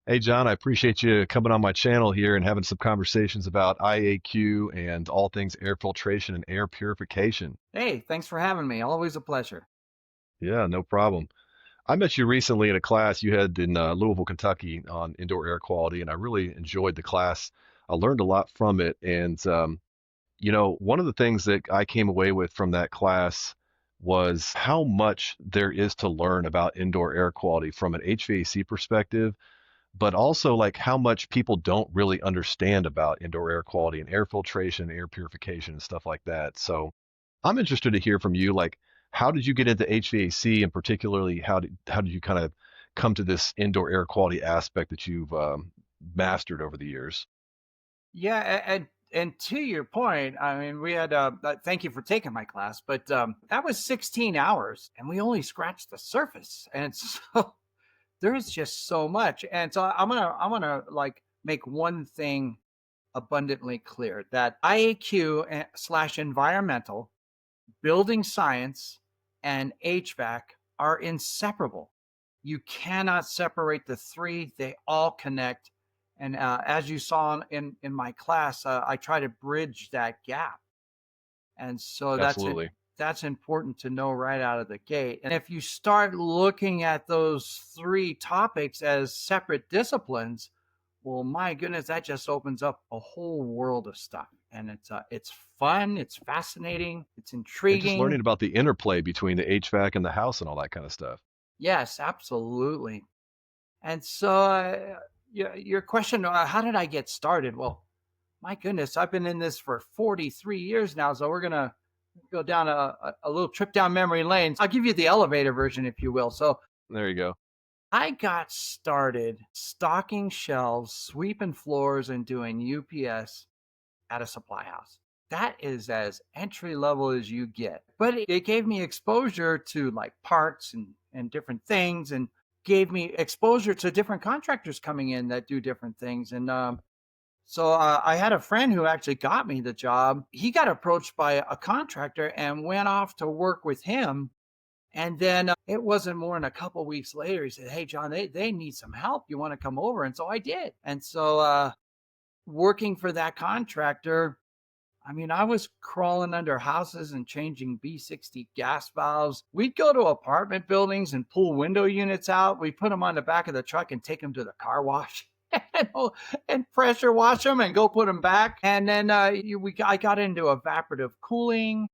Hey, John, I appreciate you coming on my channel here and having some conversations about IAQ and all things air filtration and air purification. Hey, thanks for having me. Always a pleasure. Yeah, no problem. I met you recently in a class you had in Louisville, Kentucky on indoor air quality, and I really enjoyed the class. I learned a lot from it. And, one of the things that I came away with from that class was how much there is to learn about indoor air quality from an HVAC perspective, but also like how much people don't really understand about indoor air quality and air filtration, air purification, and stuff like that. So I'm interested to hear from you, like how did you get into HVAC, and particularly how did you kind of come to this indoor air quality aspect that you've mastered over the years? Yeah, and to your point, I mean, we had thank you for taking my class, but that was 16 hours and we only scratched the surface. And so there's just so much. And so I'm going to like make one thing abundantly clear that IAQ slash environmental, building science, and HVAC are inseparable. You cannot separate the three, they all connect. And as you saw in my class, I try to bridge that gap. And so that's it. Absolutely. That's important to know right out of the gate. And if you start looking at those three topics as separate disciplines, well, my goodness, that just opens up a whole world of stuff. And it's fun, it's fascinating, it's And just intriguing. learning about the interplay between the HVAC and the house and all that kind of stuff. Yes, absolutely. And so, your question, how did I get started? Well, my goodness, I've been in this for 43 years now. So we're going to go down a little trip down memory lane. I'll give you the elevator version, if you will. So There you go. I got started stocking shelves, sweeping floors, and doing UPS at a supply house. That is as entry level as you get. But it gave me exposure to like parts and different things, and gave me exposure to different contractors coming in that do different things. And so I had a friend who actually got me the job. He got approached by a contractor and went off to work with him. And then it wasn't more than a couple weeks later, he said, "Hey, John, they need some help. You want to come over?" And so I did. And so working for that contractor, I mean, I was crawling under houses and changing B60 gas valves. We'd go to apartment buildings and pull window units out. We put them on the back of the truck and take them to the car wash. And pressure wash them and go put them back. And then I got into evaporative cooling,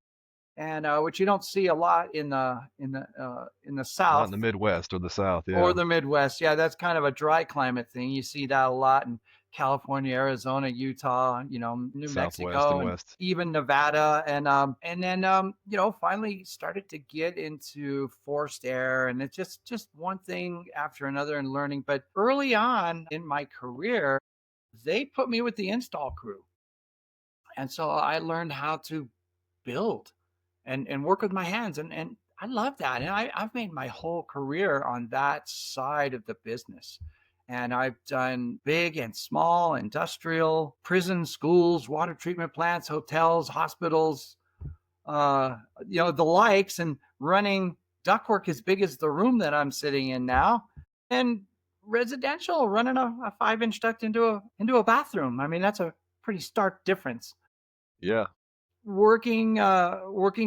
and which you don't see a lot in the Not in South the Midwest or the South, or yeah. the Midwest. Yeah, that's kind of a dry climate thing. You see that a lot in California, Arizona, Utah, New Southwest and Mexico, and West. even Nevada. And then finally started to get into forced air, and it's just one thing after another and learning. But early on in my career, they put me with the install crew. And so I learned how to build and work with my hands. And I love that. And I've made my whole career on that side of the business. And I've done big and small, industrial, prisons, schools, water treatment plants, hotels, hospitals, the likes, and running ductwork as big as the room that I'm sitting in now, and residential, running a 5-inch duct into a bathroom. I mean, that's a pretty stark difference. Yeah. Working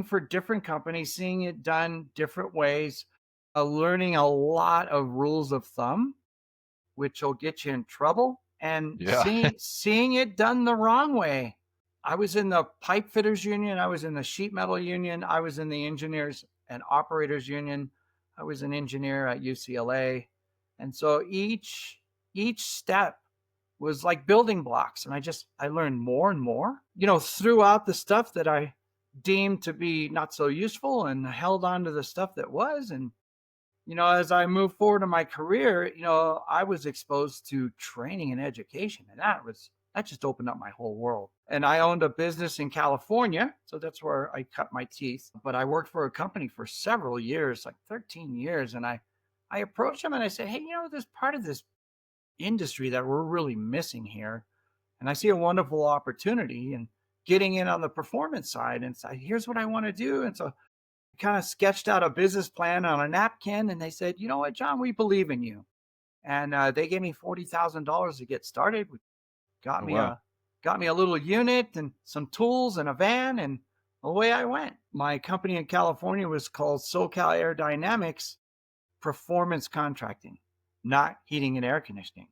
for different companies, seeing it done different ways, learning a lot of rules of thumb, which will get you in trouble, and Yeah. seeing it done the wrong way. I was in the pipe fitters union, I was in the sheet metal union, I was in the engineers and operators union, I was an engineer at UCLA. And so each step was like building blocks, and I learned more and more, throughout the stuff that I deemed to be not so useful, and held on to the stuff that was. And as I moved forward in my career, I was exposed to training and education, and that just opened up my whole world. And I owned a business in California, so that's where I cut my teeth. But I worked for a company for several years, like 13 years, and I approached them and I said, "Hey, there's part of this industry that we're really missing here, and I see a wonderful opportunity and getting in on the performance side." And so here's what I want to do. And so I kind of sketched out a business plan on a napkin, and they said, "You know what, John, we believe in you." and they gave me $40,000 to get started. Got Oh, me wow. a little unit and some tools and a van, and away I went. My company in California was called SoCal Aerodynamics Performance Contracting, not heating and air conditioning.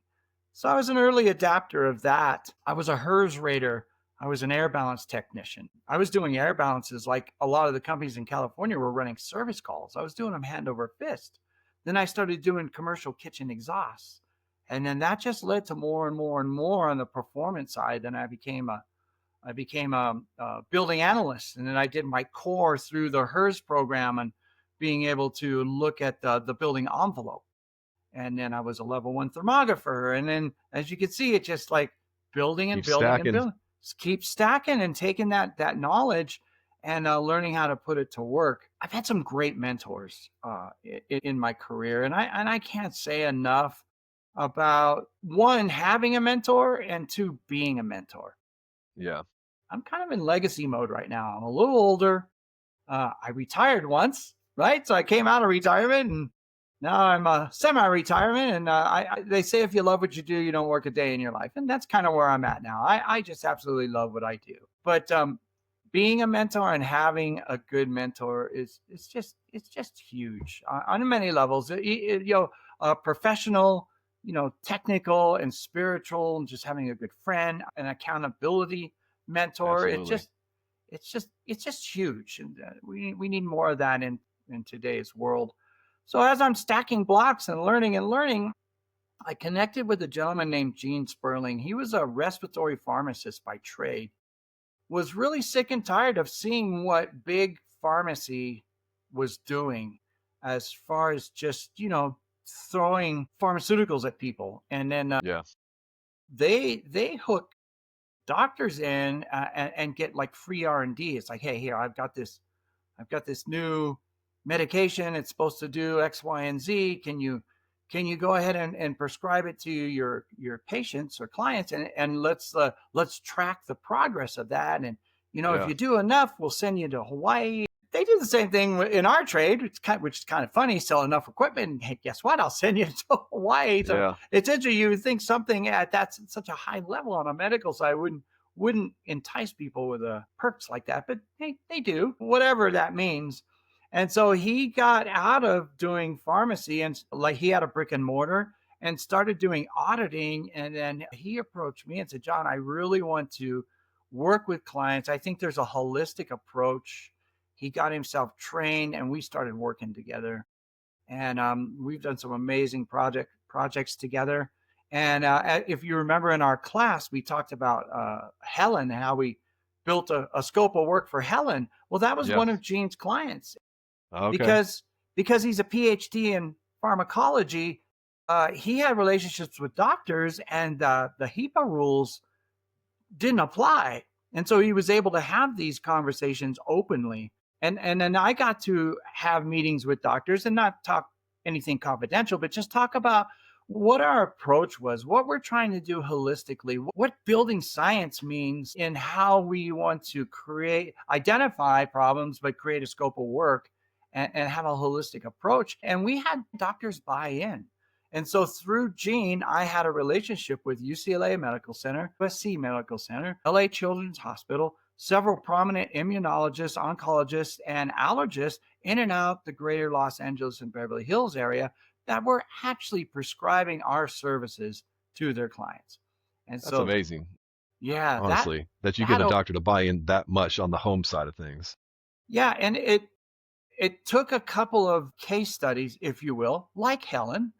So I was an early adapter of that. I was a HERS rater. I was an air balance technician. I was doing air balances like a lot of the companies in California were running service calls. I was doing them hand over fist. Then I started doing commercial kitchen exhausts. And then that just led to more and more and more on the performance side. Then I became a building analyst, and then I did my core through the HERS program and being able to look at the building envelope. And then I was a level one thermographer. And then, as you can see, it just like building and Keep building and stacking. building. Just keep stacking and taking that knowledge and learning how to put it to work. I've had some great mentors in my career, and I can't say enough about one, having a mentor, and two, being a mentor. Yeah. I'm kind of in legacy mode right now. I'm a little older. I retired once, right? So I came out of retirement, and now I'm semi-retirement. And they say if you love what you do, you don't work a day in your life, and that's kind of where I'm at now. I just absolutely love what I do. But being a mentor and having a good mentor is it's just huge on many levels. Professional, technical and spiritual, and just having a good friend, an accountability mentor. Absolutely. It's just huge, and we need more of that in today's world. So as I'm stacking blocks and learning, I connected with a gentleman named Gene Sperling. He was a respiratory pharmacist by trade, was really sick and tired of seeing what big pharmacy was doing as far as just, throwing pharmaceuticals at people. And then Yeah. they hook doctors in and get like free R&D. It's like, hey, here, I've got this new medication. It's supposed to do X, Y, and Z. Can you go ahead and prescribe it to your patients or clients, and let's track the progress of that. And if Yeah. you do enough, we'll send you to Hawaii. They do the same thing in our trade, which is kind of funny. Sell enough equipment, and hey, guess what? I'll send you to Hawaii. So Yeah. it's interesting. You would think something at that's such a high level on a medical side wouldn't entice people with perks like that, but they do, whatever that means. And so he got out of doing pharmacy, and like he had a brick and mortar and started doing auditing. And then he approached me and said, John, I really want to work with clients. I think there's a holistic approach. He got himself trained, and we started working together. And we've done some amazing projects together. And if you remember in our class, we talked about Helen, how we built a scope of work for Helen. Well, that was Yeah. one of Gene's clients Okay. because he's a PhD in pharmacology. He had relationships with doctors, and the HIPAA rules didn't apply. And so he was able to have these conversations openly. And then I got to have meetings with doctors and not talk anything confidential, but just talk about what our approach was, what we're trying to do holistically, what building science means in how we want to identify problems, but create a scope of work and have a holistic approach. And we had doctors buy in. And so through Gene, I had a relationship with UCLA Medical Center, USC Medical Center, LA Children's Hospital, several prominent immunologists, oncologists, and allergists in and out the greater Los Angeles and Beverly Hills area that were actually prescribing our services to their clients. And That's so, amazing, yeah, honestly, that you get that, a doctor to buy in that much on the home side of things. yeah, and it took a couple of case studies, if you will, like Helen.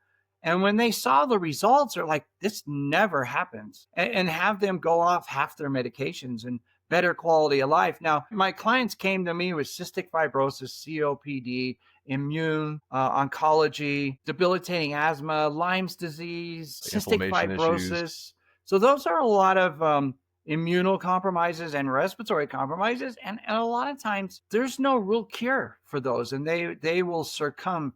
And when they saw the results, they're like, this never happens, and have them go off half their medications and better quality of life. Now, my clients came to me with cystic fibrosis, COPD, immune oncology, debilitating asthma, Lyme's disease, cystic Inflammation issues. fibrosis. So those are a lot of immunocompromises and respiratory compromises, and a lot of times there's no real cure for those, and they will succumb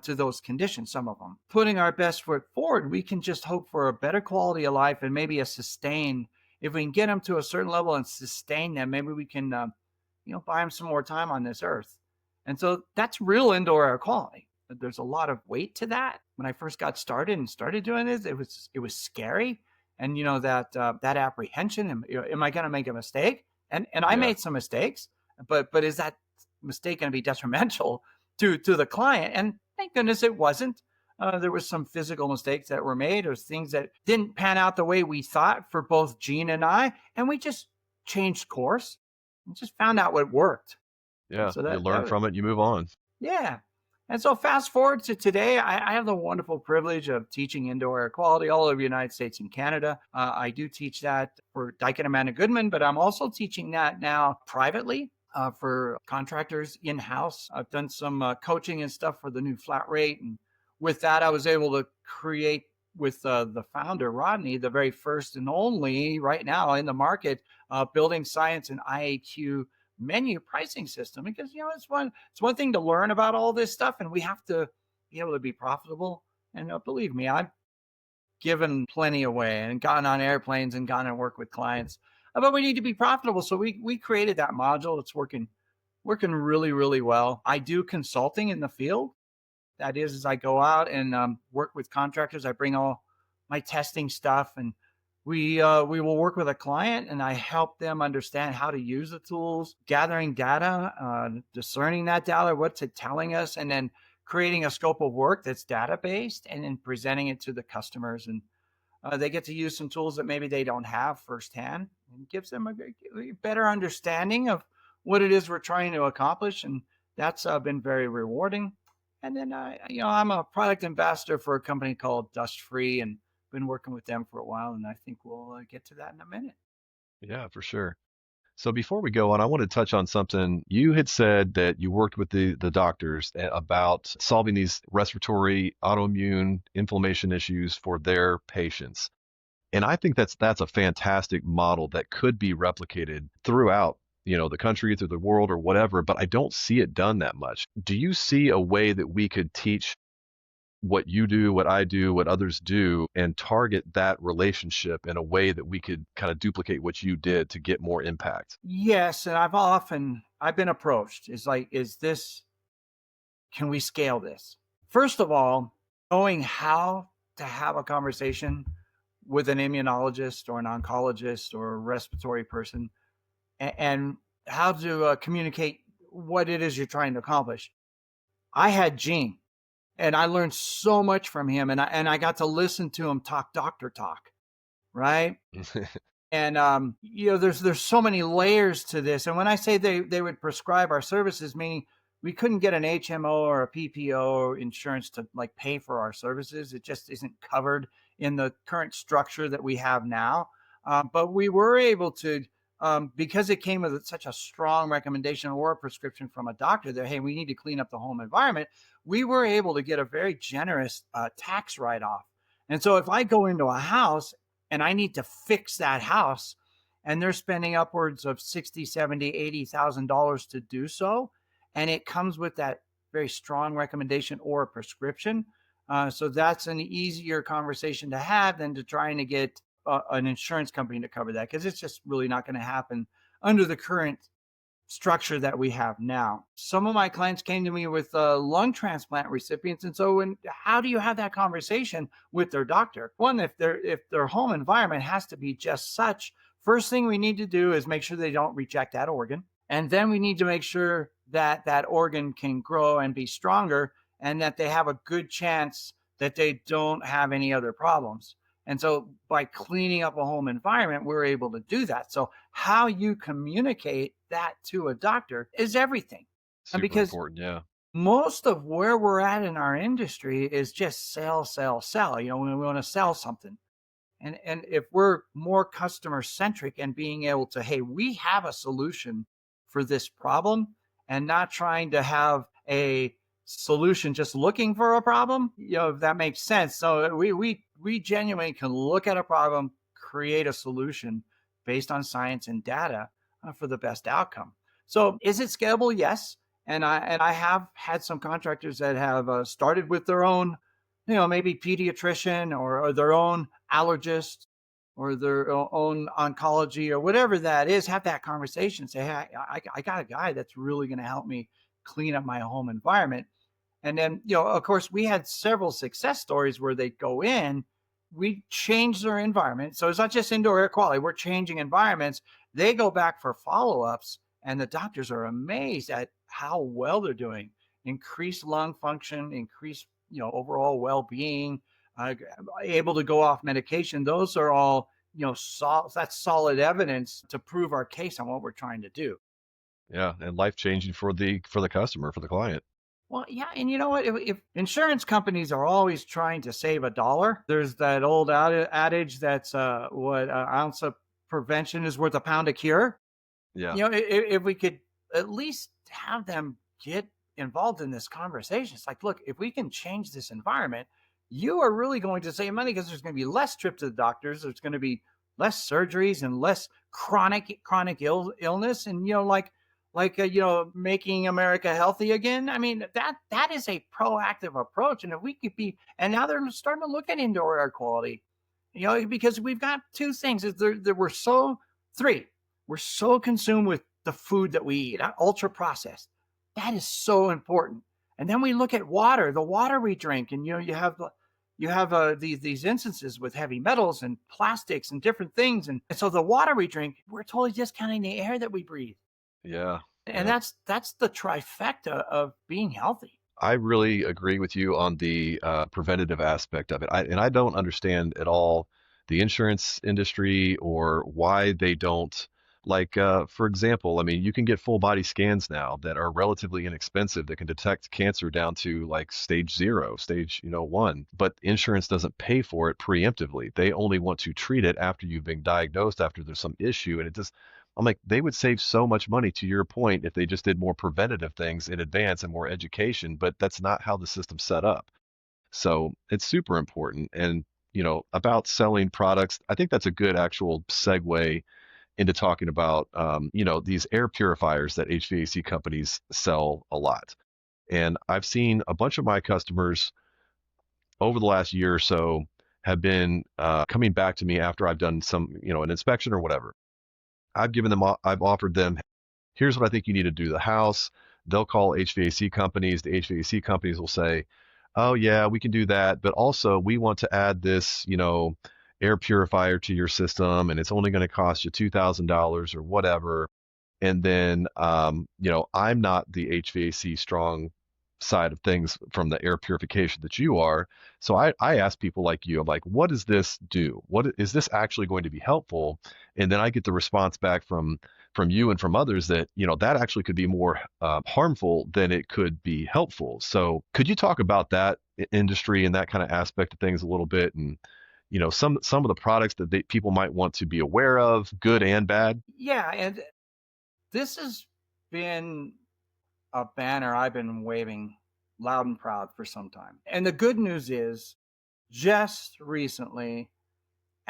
to those conditions, some of them. Putting our best foot forward, we can just hope for a better quality of life and maybe a sustain. If we can get them to a certain level and sustain them, maybe we can buy them some more time on this earth. And so that's real indoor air quality. There's a lot of weight to that. when I first got started and started doing this, it was scary, and that apprehension. Am I going to make a mistake? And I Yeah. made some mistakes, but is that mistake going to be detrimental to the client? And thank goodness it wasn't. There was some physical mistakes that were made, or things that didn't pan out the way we thought for both Gene and I, and we just changed course and just found out what worked. And Yeah. so You that learn from it, you move on. yeah. And so fast forward to today, I have the wonderful privilege of teaching indoor air quality all over the United States and Canada. I do teach that for Daikin and Amanda Goodman, but I'm also teaching that now privately for contractors in-house. I've done some coaching and stuff for the new flat rate. And with that, I was able to create with the founder, Rodney, the very first and only right now in the market, building science and IAQ menu pricing system, because it's one thing to learn about all this stuff, and we have to be able to be profitable. And believe me, I've given plenty away and gotten on airplanes and gone and worked with clients, but we need to be profitable. So we created that module. It's working really, really well. I do consulting in the field. That is, as I go out and work with contractors, I bring all my testing stuff, and we will work with a client, and I help them understand how to use the tools, gathering data, discerning that data, what's it telling us, and then creating a scope of work that's data based, and then presenting it to the customers. And they get to use some tools that maybe they don't have firsthand, and gives them a better understanding of what it is we're trying to accomplish. And that's been very rewarding. And then, I'm a product ambassador for a company called Dust Free, and been working with them for a while. And I think we'll get to that in a minute. Yeah, for sure. So before we go on, I want to touch on something. You had said that you worked with the doctors about solving these respiratory autoimmune inflammation issues for their patients. And I think that's a fantastic model that could be replicated throughout, the country, through the world or whatever, but I don't see it done that much. Do you see a way that we could teach what you do, what I do, what others do, and target that relationship in a way that we could kind of duplicate what you did to get more impact? Yes, and I've been approached. It's like, is this can we scale this? First of all, knowing how to have a conversation with an immunologist or an oncologist or a respiratory person, and how to communicate what it is you're trying to accomplish. I had Gene, and I learned so much from him, and I got to listen to him talk doctor talk, right? And there's so many layers to this. And when I say they would prescribe our services, meaning we couldn't get an HMO or a PPO insurance to like pay for our services. It just isn't covered in the current structure that we have now. But we were able to, because it came with such a strong recommendation or a prescription from a doctor that, hey, we need to clean up the home environment. We were able to get a very generous tax write-off. And so if I go into a house and I need to fix that house, and they're spending upwards of 60, 70, $80,000 to do so, and it comes with that very strong recommendation or a prescription. So that's an easier conversation to have than to trying to get an insurance company to cover that, because it's just really not going to happen under the current structure that we have now. Some of my clients came to me with lung transplant recipients, and so how do you have that conversation with their doctor? One, if their home environment has to be just such, first thing we need to do is make sure they don't reject that organ, and then we need to make sure that that organ can grow and be stronger, and that they have a good chance that they don't have any other problems. And so by cleaning up a home environment, we're able to do that. So how you communicate that to a doctor is everything. And Super because important. Yeah. most of where we're at in our industry is just sell, sell, sell. We want to sell something. And if we're more customer centric and being able to, hey, we have a solution for this problem, and not trying to have a solution just looking for a problem, if that makes sense. So we genuinely can look at a problem, create a solution based on science and data for the best outcome. So is it scalable? Yes. And I have had some contractors that have started with their own, maybe pediatrician or their own allergist or their own oncology or whatever that is. Have that conversation. Say, hey, I got a guy that's really going to help me clean up my home environment. And then, of course, we had several success stories where they go in, we change their environment. So it's not just indoor air quality, we're changing environments. They go back for follow ups, and the doctors are amazed at how well they're doing. Increased lung function, increased, overall well being, uh, able to go off medication. Those are all, that's solid evidence to prove our case on what we're trying to do. Yeah, and life changing for the customer, for the client. Well, yeah, and you know what? If insurance companies are always trying to save a dollar, there's that old adage that's what an ounce of prevention is worth a pound of cure. Yeah. If we could at least have them get involved in this conversation, it's like, look, if we can change this environment, you are really going to save money because there's going to be less trips to the doctors. There's going to be less surgeries and less chronic illness, and making America healthy again. I mean, that is a proactive approach, and if we could be, and now they're starting to look at indoor air quality, because we've got two things: is there we're so three we're so consumed with the food that we eat, ultra processed. That is so important. And then we look at water, the water we drink, and you have these instances with heavy metals and plastics and different things, and so the water we drink, we're totally discounting the air that we breathe, Yeah. and Yeah. that's the trifecta of being healthy. I really agree with you on the preventative aspect of it. I don't understand at all the insurance industry or why they don't, like, for example, I mean, you can get full body scans now that are relatively inexpensive that can detect cancer down to like stage 0, stage, 1, but insurance doesn't pay for it preemptively. They only want to treat it after you've been diagnosed, after there's some issue, and it just I'm like, they would save so much money to your point if they just did more preventative things in advance and more education, but that's not how the system's set up. So it's super important. And, about selling products, I think that's a good actual segue into talking about, these air purifiers that HVAC companies sell a lot. And I've seen a bunch of my customers over the last year or so have been coming back to me after I've done some, an inspection or whatever. I've offered them, here's what I think you need to do to the house. They'll call HVAC companies. The HVAC companies will say, oh, yeah, we can do that. But also, we want to add this, air purifier to your system, and it's only going to cost you $2,000 or whatever. And then, I'm not the HVAC strong side of things from the air purification that you are. So I ask people like you, I'm like, what does this do? What is this actually going to be helpful? And then I get the response back from you and from others that, that actually could be more harmful than it could be helpful. So could you talk about that industry and that kind of aspect of things a little bit? And, some of the products that people might want to be aware of, good and bad. Yeah, and this has been a banner I've been waving loud and proud for some time. And the good news is, just recently,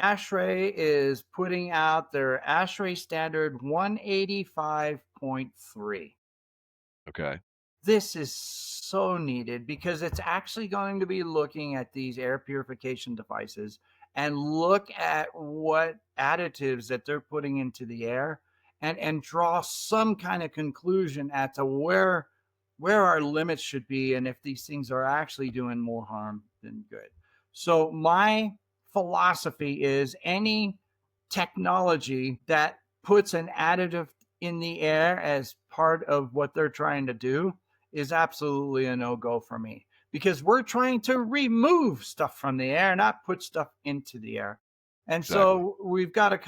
ASHRAE is putting out their ASHRAE standard 185.3. Okay. This is so needed because it's actually going to be looking at these air purification devices and look at what additives that they're putting into the air, and draw some kind of conclusion as to where our limits should be, and if these things are actually doing more harm than good. So my philosophy is, any technology that puts an additive in the air as part of what they're trying to do is absolutely a no-go for me, because we're trying to remove stuff from the air, not put stuff into the air. And Exactly. so we've got a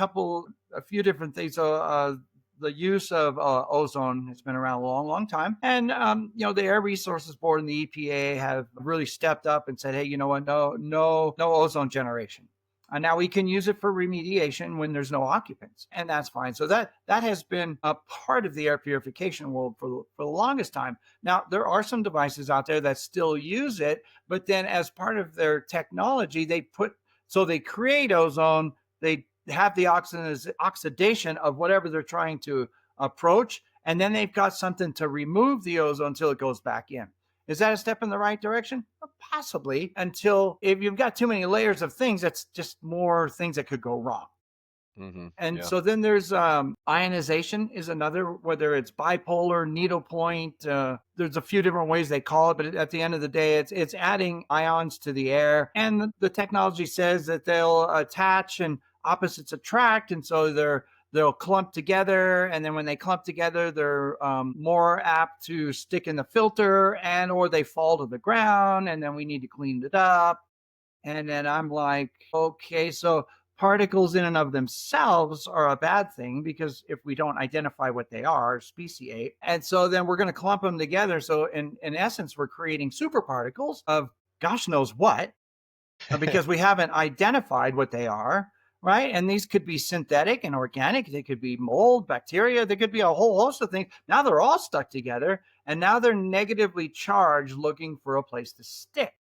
few different things. The use of ozone has been around a long, long time. And, the Air Resources Board and the EPA have really stepped up and said, hey, you know what? No, no, no ozone generation. And now we can use it for remediation when there's no occupants, and that's fine. So that has been a part of the air purification world for the longest time. Now there are some devices out there that still use it, but then as part of their technology, they create ozone. They have the oxidation of whatever they're trying to approach, and then they've got something to remove the ozone until it goes back in. Is that a step in the right direction? Possibly, until if you've got too many layers of things, that's just more things that could go wrong. And Yeah. so then there's ionization is another, whether it's bipolar, needlepoint. There's a few different ways they call it, but at the end of the day, it's adding ions to the air. And the technology says that they'll attach and opposites attract, and so they'll clump together, and then when they clump together, they're more apt to stick in the filter, and or they fall to the ground, and then we need to clean it up. And then I'm like, okay, so particles in and of themselves are a bad thing because if we don't identify what they are, speciate. And so then we're going to clump them together. So in essence, we're creating super particles of gosh knows what because we haven't identified what they are. Right. And these could be synthetic and organic. They could be mold, bacteria. There could be a whole host of things. Now they're all stuck together and now they're negatively charged looking for a place to stick.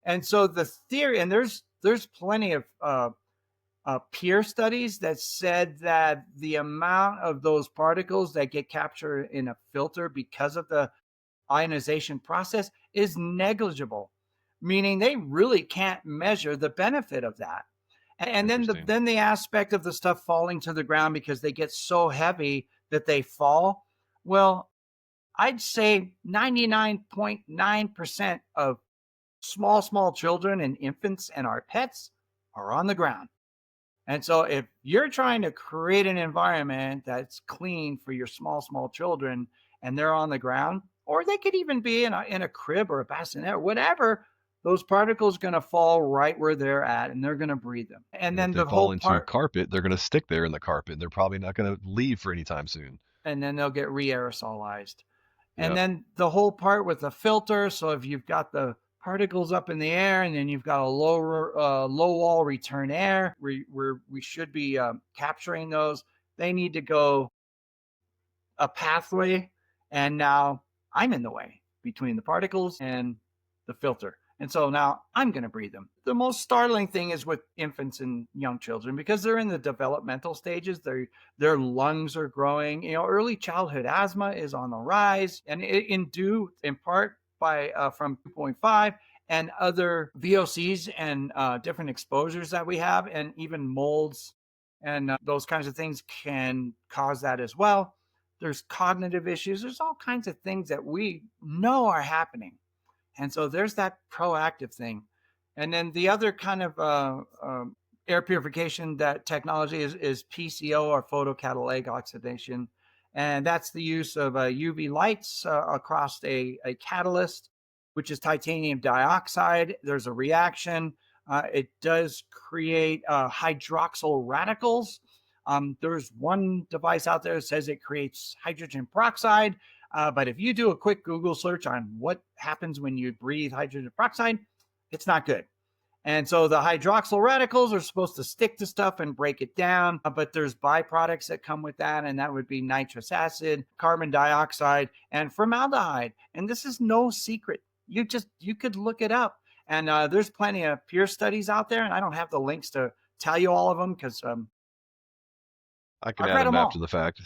And so the theory, and there's plenty of peer studies that said that the amount of those particles that get captured in a filter because of the ionization process is negligible, meaning they really can't measure the benefit of that. And then Interesting. then the aspect of the stuff falling to the ground because they get so heavy that they fall. Well, I'd say 99.9% of small children and infants and our pets are on the ground. And so if you're trying to create an environment that's clean for your small children and they're on the ground, or they could even be in a crib or a bassinet, whatever, those particles are going to fall right where they're at and they're going to breathe them. And And if then they the fall whole into part, carpet, they're going to stick there in the carpet. They're probably not going to leave for any time soon. and then they'll get re-aerosolized. And Yeah. then the whole part with the filter. So if you've got the particles up in the air and then you've got a low wall return air, we should be capturing those. They need to go a pathway. And now I'm in the way between the particles and the filter. And so now I'm going to breathe them. The most startling thing is with infants and young children because they're in the developmental stages. Their lungs are growing. You know, early childhood asthma is on the rise, and in due in part by from 2.5 and other VOCs and different exposures that we have, and even molds and those kinds of things can cause that as well. There's cognitive issues. There's all kinds of things that we know are happening. And so there's that proactive thing. And then the other kind of air purification that technology is PCO or photocatalytic oxidation. And that's the use of UV lights across a catalyst, which is titanium dioxide. There's a reaction. It does create hydroxyl radicals. There's one device out there that says it creates hydrogen peroxide. But if you do a quick Google search on what happens when you breathe hydrogen peroxide, it's not good. And so the hydroxyl radicals are supposed to stick to stuff and break it down, but there's byproducts that come with that, and that would be nitrous acid, carbon dioxide, and formaldehyde. And this is no secret. You could look it up, and there's plenty of peer studies out there, and I don't have the links to tell you all of them because I can I've add read them them after all. the fact.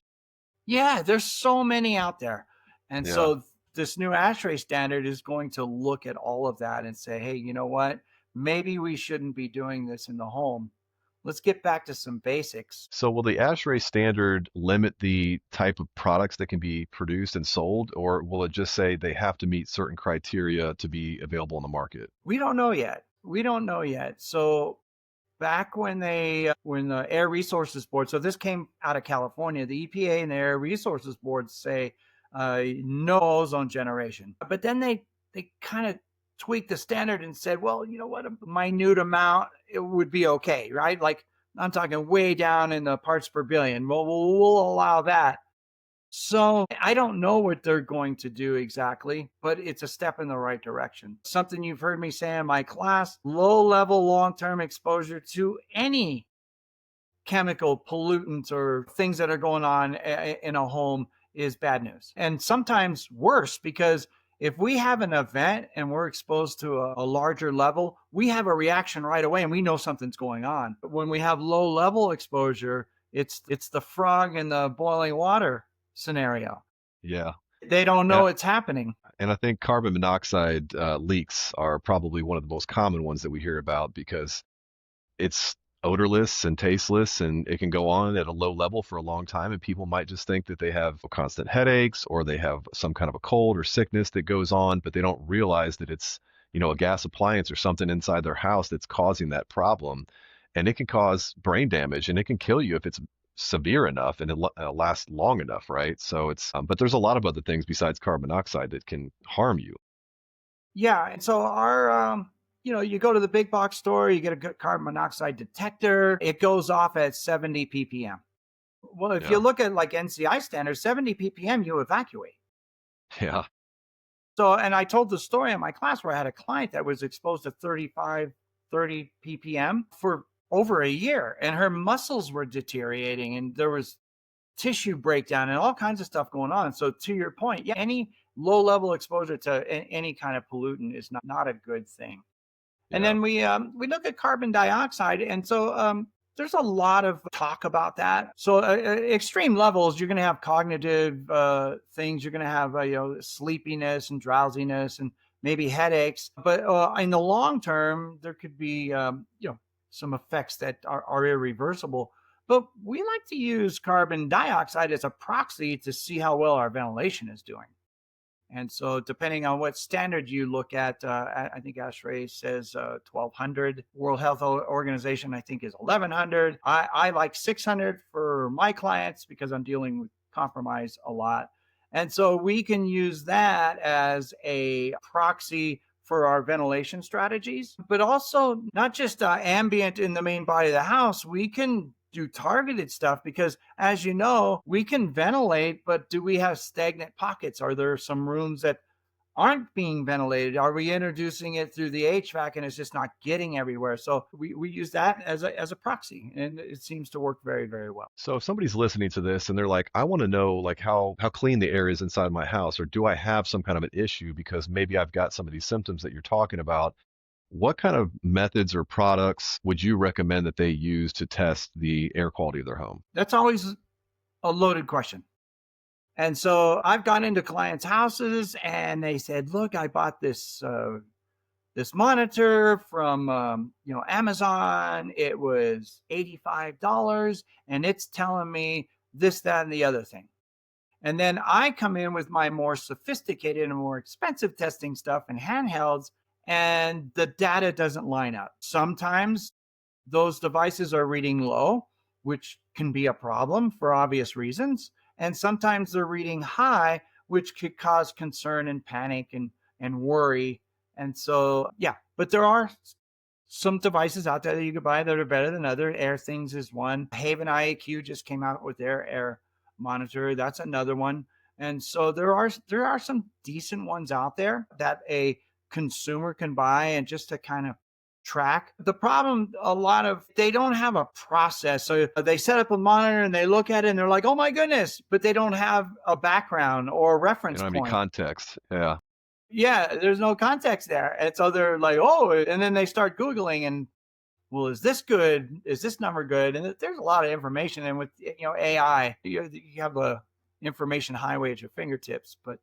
Yeah, there's so many out there. And Yeah. so this new ASHRAE standard is going to look at all of that and say, hey, you know what? Maybe we shouldn't be doing this in the home. Let's get back to some basics. So will the ASHRAE standard limit the type of products that can be produced and sold, or will it just say they have to meet certain criteria to be available in the market? We don't know yet. We don't know yet. So back when the Air Resources Board, so this came out of California, the EPA and the Air Resources Board say no ozone generation. But then they kind of tweaked the standard and said, well, you know what, a minute amount it would be okay, right? Like I'm talking way down in the parts per billion. Well, we'll allow that. So I don't know what they're going to do exactly, but it's a step in the right direction. Something you've heard me say in my class, low level long term exposure to any chemical pollutants or things that are going on in a home is bad news. And sometimes worse because if we have an event and we're exposed to a larger level, we have a reaction right away and we know something's going on. But when we have low level exposure, it's the frog in the boiling water scenario. Yeah. They don't And, know it's happening. and I think carbon monoxide leaks are probably one of the most common ones that we hear about because it's odorless and tasteless, and it can go on at a low level for a long time. And people might just think that they have constant headaches or they have some kind of a cold or sickness that goes on, but they don't realize that it's, a gas appliance or something inside their house that's causing that problem. And it can cause brain damage and it can kill you if it's severe enough and it lasts long enough, right? So but there's a lot of other things besides carbon monoxide that can harm you. Yeah, and so you go to the big box store, you get a good carbon monoxide detector. It goes off at 70 ppm. Well, if you Yeah. look at like NCI standards, 70 ppm, you evacuate. Yeah. So, and I told the story in my class where I had a client that was exposed to 35, 30 ppm for over a year, and her muscles were deteriorating, and there was tissue breakdown and all kinds of stuff going on. So, to your point, yeah, any low level exposure to any kind of pollutant is not a good thing. And Yeah. then we look at carbon dioxide, and so there's a lot of talk about that. So extreme levels, you're going to have cognitive things. You're going to have sleepiness and drowsiness and maybe headaches. But in the long term, there could be some effects that are irreversible. But we like to use carbon dioxide as a proxy to see how well our ventilation is doing. And so, depending on what standard you look at, I think ASHRAE says 1200. World Health Organization, I think, is 1100. I like 600 for my clients because I'm dealing with compromise a lot. And so, we can use that as a proxy for our ventilation strategies, but also not just ambient in the main body of the house. We can do targeted stuff because, as you know, we can ventilate, but do we have stagnant pockets? Are there some rooms that aren't being ventilated? Are we introducing it through the HVAC and it's just not getting everywhere? So we use that as a proxy, and it seems to work very, very well. So if somebody's listening to this and they're like, I want to know like how clean the air is inside my house, or do I have some kind of an issue because maybe I've got some of these symptoms that you're talking about, what kind of methods or products would you recommend that they use to test the air quality of their home? That's always a loaded question. And so I've gone into clients' houses and they said, look, I bought this monitor from Amazon. It was $85 and it's telling me this, that, and the other thing. And then I come in with my more sophisticated and more expensive testing stuff and handhelds, and the data doesn't line up. Sometimes those devices are reading low, which can be a problem for obvious reasons. And sometimes they're reading high, which could cause concern and panic and worry. And so, yeah, but there are some devices out there that you could buy that are better than other. Air Things is one. Haven IAQ just came out with their air monitor. That's another one. And so there are some decent ones out there that a consumer can buy and just to kind of track. The problem, they don't have a process. So they set up a monitor and they look at it and they're like, oh my goodness, but they don't have a background or a You reference know, I mean, point. context. Yeah. Yeah, there's no context there. And so they're like, oh, and then they start Googling and, well, is this good? Is this number good? And there's a lot of information. And with, AI, you have a information highway at your fingertips, but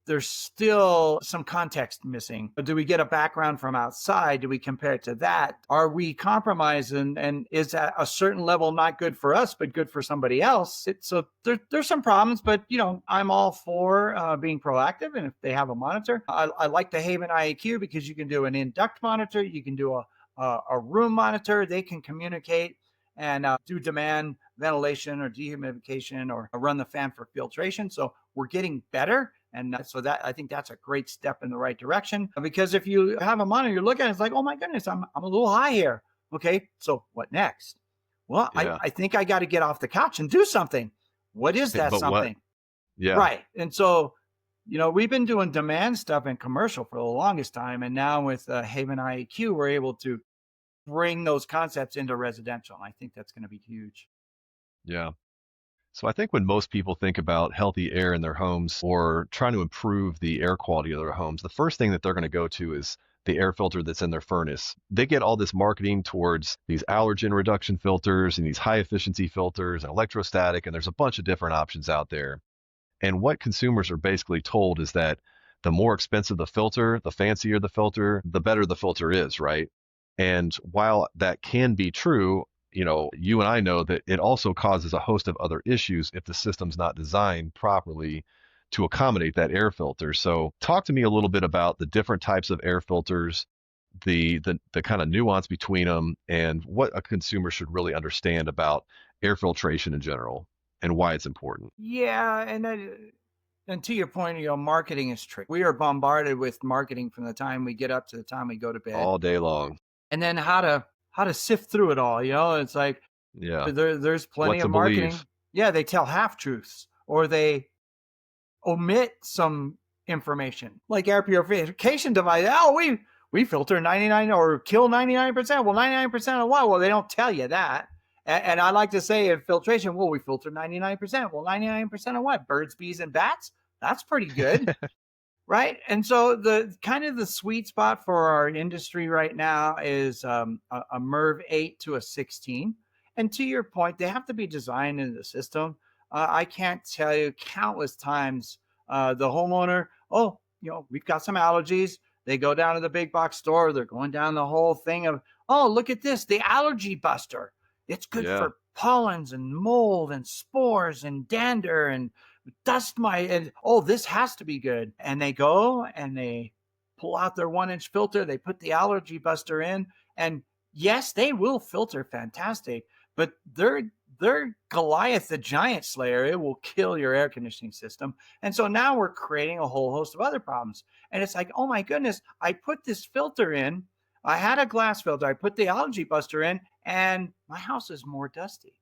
there's still some context missing. Do we get a background from outside? Do we compare it to that? Are we compromised? And is at a certain level not good for us, but good for somebody else? So there's some problems, but I'm all for being proactive. And if they have a monitor, I like the Haven IAQ because you can do an in-duct monitor, you can do a room monitor. They can communicate and do demand ventilation or dehumidification or run the fan for filtration. So we're getting better. And so that I think that's a great step in the right direction, because if you have a monitor, you look at it, it's like, oh my goodness, I'm a little high here. Okay, so what next? Well, Yeah. I think I got to get off the couch and do something. What is that But what? something? Yeah. Right. And so, we've been doing demand stuff in commercial for the longest time. And now with Haven IAQ, we're able to bring those concepts into residential. And I think that's going to be huge. Yeah. So I think when most people think about healthy air in their homes or trying to improve the air quality of their homes, the first thing that they're going to go to is the air filter that's in their furnace. They get all this marketing towards these allergen reduction filters and these high efficiency filters and electrostatic, and there's a bunch of different options out there. And what consumers are basically told is that the more expensive the filter, the fancier the filter, the better the filter is, right? And while that can be true, you and I know that it also causes a host of other issues if the system's not designed properly to accommodate that air filter. So talk to me a little bit about the different types of air filters, the kind of nuance between them, and what a consumer should really understand about air filtration in general and why it's important. Yeah, and to your point, marketing is tricky. We are bombarded with marketing from the time we get up to the time we go to bed, All day long. and then how to sift through it all. It's like Yeah. there's What plenty to of believe. marketing. Yeah, they tell half truths or they omit some information, like air purification device. Oh, we filter 99 or kill 99%. Well, 99% of what? Well, they don't tell you that. And I like to say in filtration, well, we filter 99%. Well, 99% of what? Birds, bees, and bats? That's pretty good. Right. And so the kind of the sweet spot for our industry right now is a MERV 8 to a 16. And to your point, they have to be designed into the system. I can't tell you countless times the homeowner, oh, we've got some allergies. They go down to the big box store. They're going down the whole thing of, oh, look at this, the allergy buster. It's good Yeah. for pollens and mold and spores and dander and dust mite, and oh, this has to be good. And they go and they pull out their 1 inch filter, they put the allergy buster in, and yes, they will filter fantastic, but they're Goliath the giant slayer. It will kill your air conditioning system. And so now we're creating a whole host of other problems. And it's like, oh my goodness, I put this filter in. I had a glass filter. I put the allergy buster in, and my house is more dusty.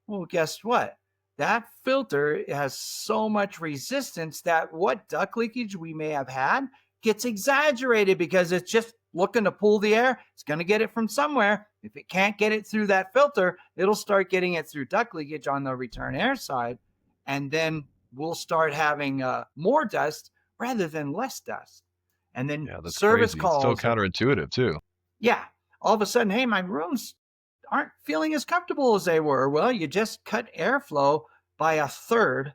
Well, guess what? That filter has so much resistance that what duct leakage we may have had gets exaggerated because it's just looking to pull the air. It's going to get it from somewhere. If it can't get it through that filter, it'll start getting it through duct leakage on the return air side. And then we'll start having more dust rather than less dust. And then Yeah, that's service crazy. It's so calls. counterintuitive too. Yeah. All of a sudden, hey, my rooms aren't feeling as comfortable as they were. Well, you just cut airflow by a third.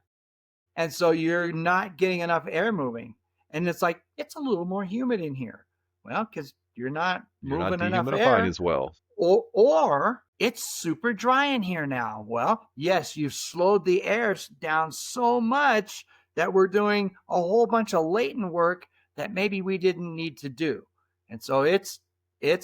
And so you're not getting enough air moving. And it's like, it's a little more humid in here. Well, because you're not You're not moving enough dehumidifying air, as well. or it's super dry in here now. Well, yes, you've slowed the air down so much that we're doing a whole bunch of latent work that maybe we didn't need to do. And so it's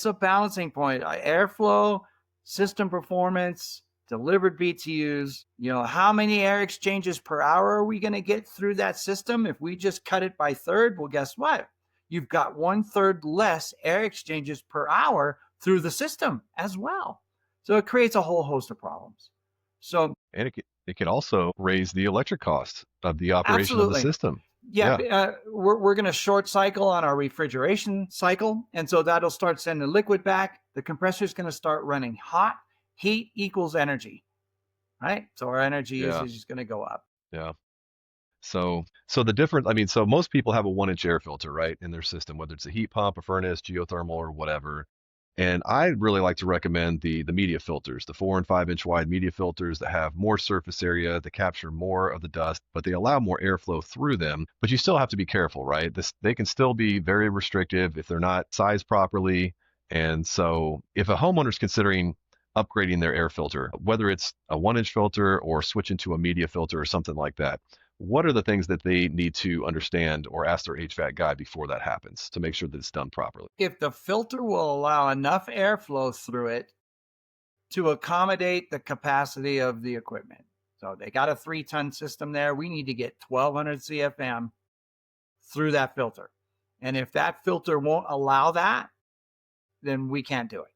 a balancing point. Airflow, system performance, delivered BTUs, how many air exchanges per hour are we going to get through that system? If we just cut it by third, well, guess what? You've got 1/3 less air exchanges per hour through the system as well. So it creates a whole host of problems. So And it can also raise the electric cost of the operation of the absolutely. system. Yeah, Yeah. we're going to short cycle on our refrigeration cycle. And so that'll start sending liquid back. The compressor is going to start running hot. Heat equals energy, right? So our energy Yeah. usage is going to go up. Yeah. So the difference, I mean, so most people have a 1 inch air filter, right, in their system, whether it's a heat pump, a furnace, geothermal, or whatever. And I really like to recommend the media filters, the 4 and 5 inch wide media filters that have more surface area, that capture more of the dust, but they allow more airflow through them. But you still have to be careful, right? They can still be very restrictive if they're not sized properly. And so if a homeowner's considering upgrading their air filter, whether it's a 1 inch filter or switching to a media filter or something like that, what are the things that they need to understand or ask their HVAC guy before that happens to make sure that it's done properly? If the filter will allow enough airflow through it to accommodate the capacity of the equipment. So they got a 3-ton system there. We need to get 1200 CFM through that filter. And if that filter won't allow that, then we can't do it.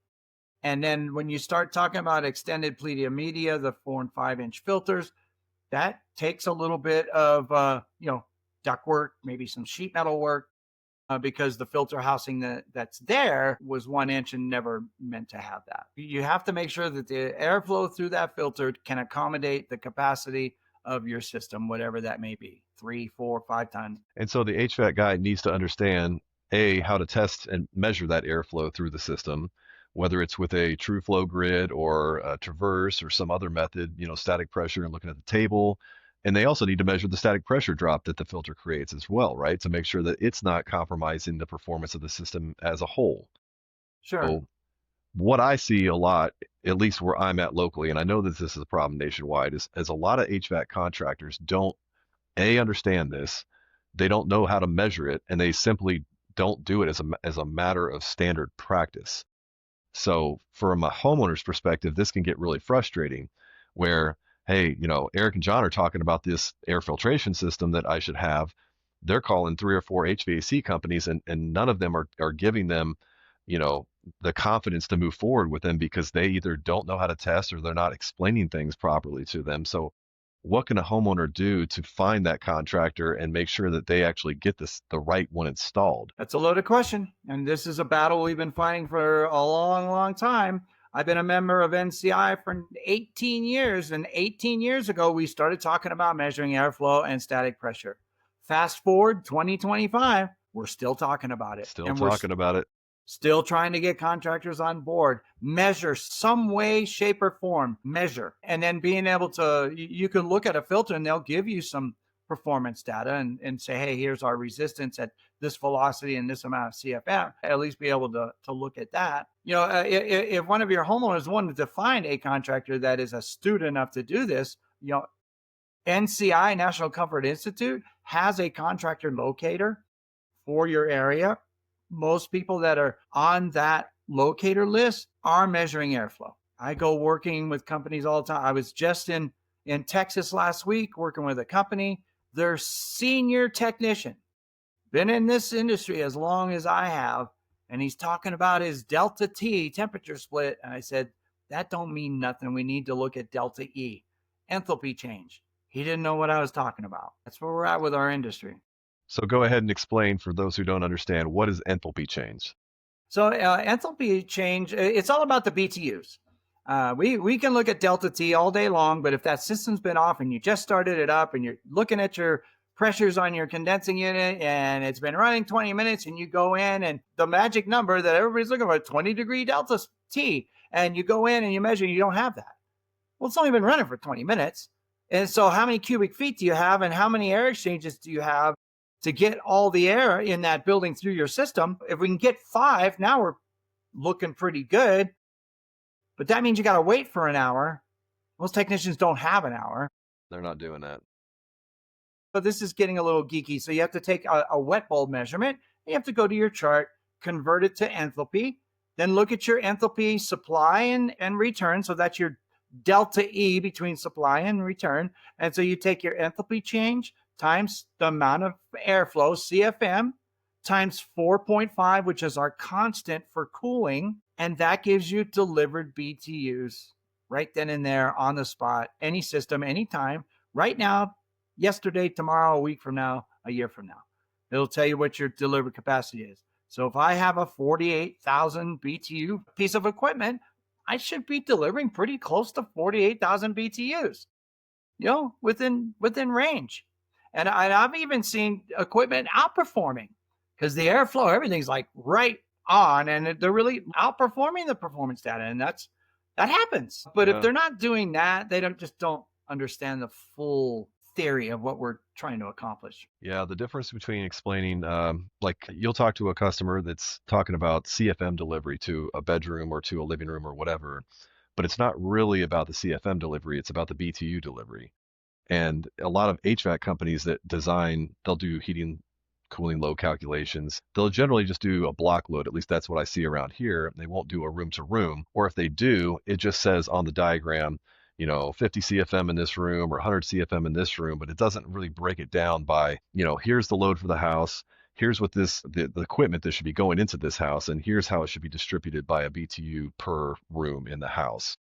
And then when you start talking about extended pleated media, the 4 and 5 inch filters, that takes a little bit of duct work, maybe some sheet metal work, because the filter housing that's there was 1 inch and never meant to have that. You have to make sure that the airflow through that filter can accommodate the capacity of your system, whatever that may be, 3, 4, 5 tons. And so the HVAC guy needs to understand A, how to test and measure that airflow through the system, whether it's with a true flow grid or a traverse or some other method, static pressure and looking at the table. And they also need to measure the static pressure drop that the filter creates as well, right? To make sure that it's not compromising the performance of the system as a whole. Sure. So What I see a lot, at least where I'm at locally, and I know that this is a problem nationwide, is a lot of HVAC contractors don't understand this. They don't know how to measure it, and they simply don't do it as a matter of standard practice. So from a homeowner's perspective, this can get really frustrating where, hey, Eric and John are talking about this air filtration system that I should have. They're calling three or four HVAC companies and none of them are giving them, you know, the confidence to move forward with them because they either don't know how to test or they're not explaining things properly to them. So what can a homeowner do to find that contractor and make sure that they actually get the right one installed? That's a loaded question. And this is a battle we've been fighting for a long, long time. I've been a member of NCI for 18 years. And 18 years ago, we started talking about measuring airflow and static pressure. Fast forward 2025, we're still talking about it. Still And we're talking about it. still trying to get contractors on board, measure some way, shape, or form, measure. And then being able to, you can look at a filter and they'll give you some performance data and say, hey, here's our resistance at this velocity and this amount of CFM. At least be able to look at that. If one of your homeowners wanted to find a contractor that is astute enough to do this, NCI, National Comfort Institute, has a contractor locator for your area. Most people that are on that locator list are measuring airflow. I go working with companies all the time. I was just in Texas last week working with a company. Their senior technician, been in this industry as long as I have, and he's talking about his delta T temperature split. And I said, that don't mean nothing. We need to look at delta E, enthalpy change. He didn't know what I was talking about. That's where we're at with our industry. So go ahead and explain for those who don't understand, what is enthalpy change? So enthalpy change, it's all about the BTUs. We can look at delta T all day long, but if that system's been off and you just started it up and you're looking at your pressures on your condensing unit and it's been running 20 minutes and you go in and the magic number that everybody's looking for, 20-degree delta T, and you go in and you measure, you don't have that. Well, it's only been running for 20 minutes. And so how many cubic feet do you have and how many air exchanges do you have to get all the air in that building through your system? If we can get 5, now we're looking pretty good. But that means you got to wait for an hour. Most technicians don't have an hour. They're not doing that. So this is getting a little geeky. So you have to take a wet bulb measurement. You have to go to your chart, convert it to enthalpy, then look at your enthalpy supply and return. So that's your delta E between supply and return. And so you take your enthalpy change times the amount of airflow, CFM, times 4.5, which is our constant for cooling. And that gives you delivered BTUs right then and there on the spot, any system, anytime, right now, yesterday, tomorrow, a week from now, a year from now. It'll tell you what your delivered capacity is. So if I have a 48,000 BTU piece of equipment, I should be delivering pretty close to 48,000 BTUs, within range. And I've even seen equipment outperforming because the airflow, everything's like right on, and they're really outperforming the performance data. And that happens. But if they're not doing that, they don't understand the full theory of what we're trying to accomplish. Yeah, the difference between explaining, like you'll talk to a customer that's talking about CFM delivery to a bedroom or to a living room or whatever, but it's not really about the CFM delivery, it's about the BTU delivery. And a lot of HVAC companies that design, they'll do heating, cooling load calculations. They'll generally just do a block load. At least that's what I see around here. They won't do a room to room. Or if they do, it just says on the diagram, 50 CFM in this room or 100 CFM in this room, but it doesn't really break it down by, here's the load for the house. Here's what the equipment that should be going into this house, and here's how it should be distributed by a BTU per room in the house.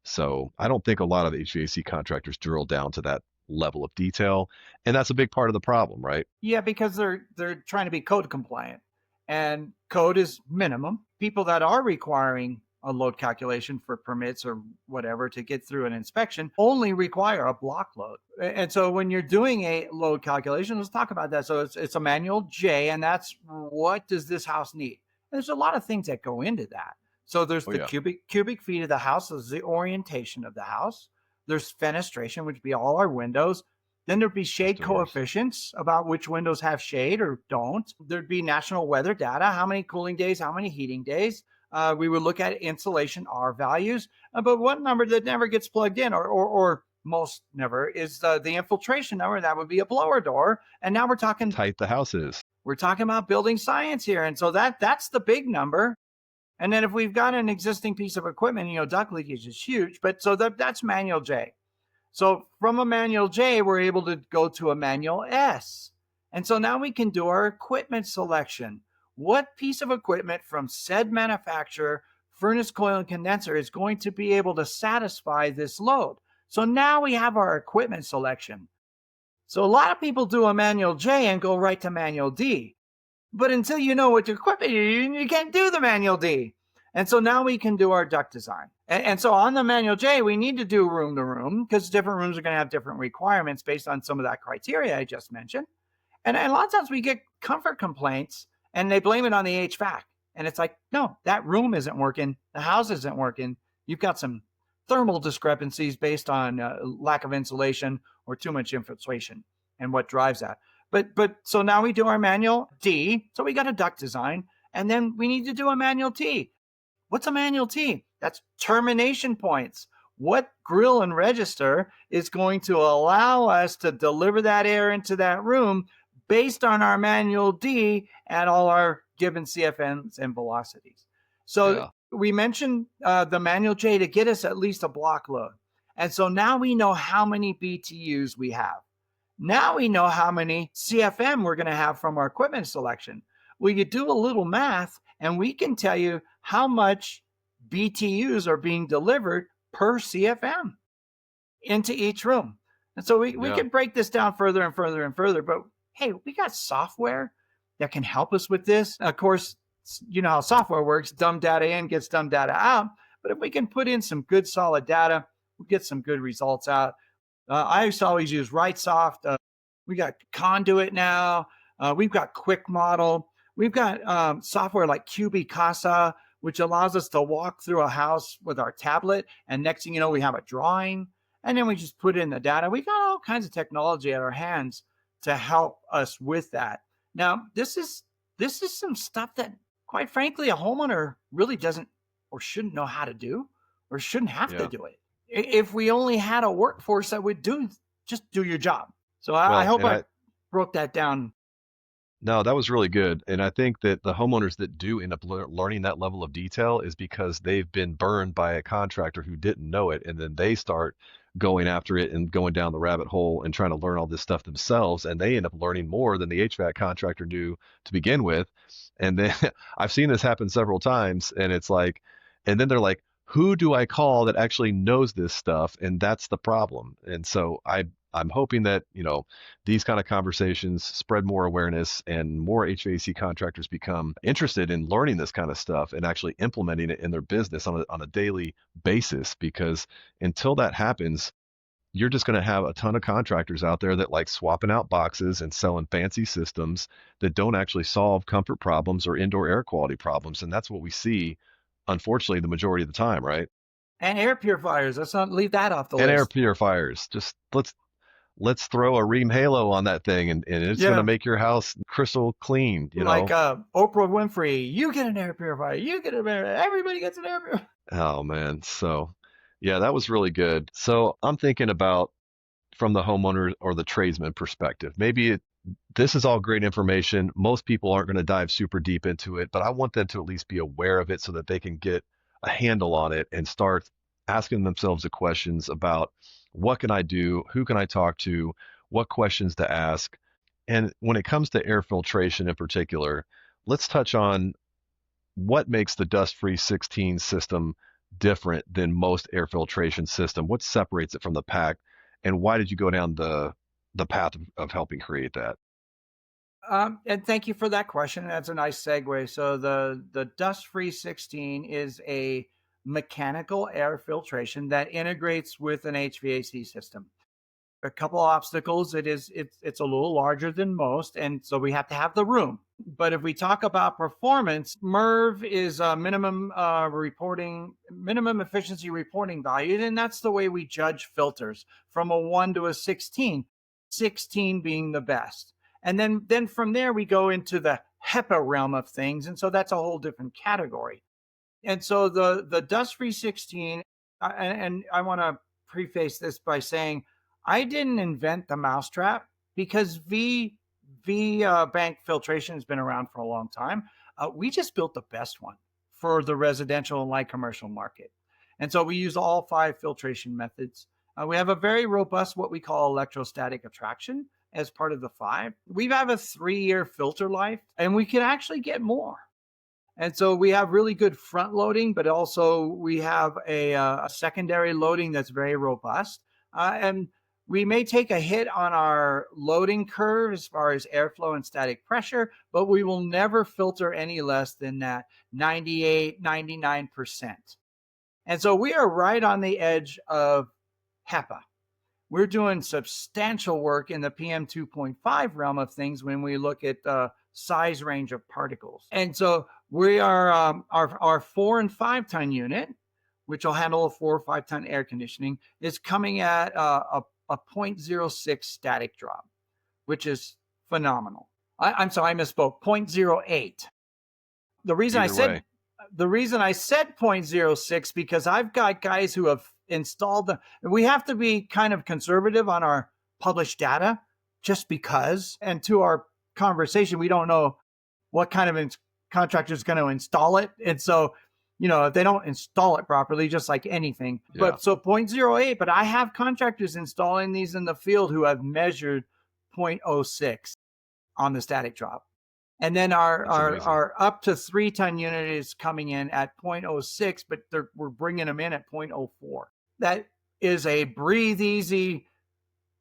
So I don't think a lot of HVAC contractors drill down to that level of detail, and that's a big part of the problem, right? Yeah, because they're trying to be code compliant, and code is minimum. People that are requiring a load calculation for permits or whatever to get through an inspection only require a block load. And so when you're doing a load calculation, let's talk about that. So it's a manual J, and that's what does this house need? And there's a lot of things that go into that. So there's the cubic feet of the house. There's the orientation of the house. There's fenestration, which would be all our windows. Then there'd be shade coefficients about which windows have shade or don't. There'd be national weather data, how many cooling days, how many heating days. We would look at insulation R values, but one number that never gets plugged in, or most never, is the infiltration number. That would be a blower door. And now Tight the house is. we're talking about building science here, and so that's the big number. And then if we've got an existing piece of equipment, duct leakage is huge, but so that's manual J. So from a manual J, we're able to go to a manual S. And so now we can do our equipment selection. What piece of equipment from said manufacturer, furnace, coil, and condenser is going to be able to satisfy this load? So now we have our equipment selection. So a lot of people do a manual J and go right to manual D. But until you know what equipment you can't do the manual D. And so now we can do our duct design. And so on the manual J, we need to do room to room because different rooms are going to have different requirements based on some of that criteria I just mentioned. And a lot of times we get comfort complaints and they blame it on the HVAC. And it's like, no, that room isn't working. The house isn't working. You've got some thermal discrepancies based on lack of insulation or too much infiltration and what drives that. But so now we do our manual D. So we got a duct design, and then we need to do a manual T. What's a manual T? That's termination points. What grill and register is going to allow us to deliver that air into that room based on our manual D at all our given CFMs and velocities? So Yeah. we mentioned the manual J to get us at least a block load. And so now we know how many BTUs we have. Now we know how many CFM we're going to have from our equipment selection. We could do a little math and we can tell you how much BTUs are being delivered per CFM into each room. And so we Yeah. can break this down further and further and further. But hey, we got software that can help us with this. Of course, you know how software works. Dumb data in gets dumb data out. But if we can put in some good solid data, we'll get some good results out. I used to always use RightSoft. We got Conduit now. We've got Quick Model. We've got software like QB Casa, which allows us to walk through a house with our tablet. And next thing you know, we have a drawing. And then we just put in the data. We got all kinds of technology at our hands to help us with that. Now, this is some stuff that, quite frankly, a homeowner really doesn't or shouldn't know how to do or shouldn't have to Yeah. do it. If we only had a workforce that would just do your job. So I Well, hope and I broke that down. no, that was really good. And I think that the homeowners that do end up learning that level of detail is because they've been burned by a contractor who didn't know it. And then they start going after it and going down the rabbit hole and trying to learn all this stuff themselves. And they end up learning more than the HVAC contractor knew to begin with. And then I've seen this happen several times. And it's like, and then they're like, who do I call that actually knows this stuff? And that's the problem. And so I'm hoping that, these kind of conversations spread more awareness and more HVAC contractors become interested in learning this kind of stuff and actually implementing it in their business on a daily basis. Because until that happens, you're just going to have a ton of contractors out there that like swapping out boxes and selling fancy systems that don't actually solve comfort problems or indoor air quality problems. And that's what we see, unfortunately, the majority of the time, right? And air purifiers. Let's not leave that off the And air list. purifiers. Just let's throw a Ream Halo on that thing and it's going to Yeah. make your house crystal clean, Like Oprah Winfrey, you get an air purifier. You get an air. Everybody gets an air purifier. Oh man. So yeah, that was really good. So I'm thinking about from the homeowner or the tradesman perspective. This is all great information. Most people aren't going to dive super deep into it, but I want them to at least be aware of it so that they can get a handle on it and start asking themselves the questions about what can I do? Who can I talk to? What questions to ask? And when it comes to air filtration in particular, let's touch on what makes the dust-free 16 system different than most air filtration system. What separates it from the pack, and why did you go down the path of helping create that? And thank you for that question. That's a nice segue. So the Dust Free 16 is a mechanical air filtration that integrates with an HVAC system. A couple obstacles. It's a little larger than most, and so we have to have the room. But if we talk about performance, MERV is a minimum efficiency reporting value, and that's the way we judge filters from a 1 to a 16, 16 being the best. And then from there we go into the HEPA realm of things, and so that's a whole different category. And so the dust free 16, and I want to preface this by saying I didn't invent the mousetrap, because V bank filtration has been around for a long time. We just built the best one for the residential and light commercial market. And so we use all 5 filtration methods. We have a very robust, what we call electrostatic attraction as part of the 5. We have a 3-year filter life, and we can actually get more. And so we have really good front loading, but also we have a secondary loading that's very robust. And we may take a hit on our loading curve as far as airflow and static pressure, but we will never filter any less than that 98, 99%. And so we are right on the edge of HEPA. We're doing substantial work in the PM 2.5 realm of things when we look at the size range of particles. And so we are our 4 and 5 ton unit, which will handle a 4 or 5 ton air conditioning, is coming at a 0.06 static drop, which is phenomenal. I'm sorry, I misspoke. 0.08. The reason Either way. the reason I said 0.06, because I've got guys who have installed them. We have to be kind of conservative on our published data, just because. And to our conversation, we don't know what kind of contractor is going to install it. And so, if they don't install it properly, just like anything. Yeah. But so 0.08, but I have contractors installing these in the field who have measured 0.06 on the static drop. And then our up to 3 ton unit is coming in at 0.06, but we're bringing them in at 0.04. That is a breathe easy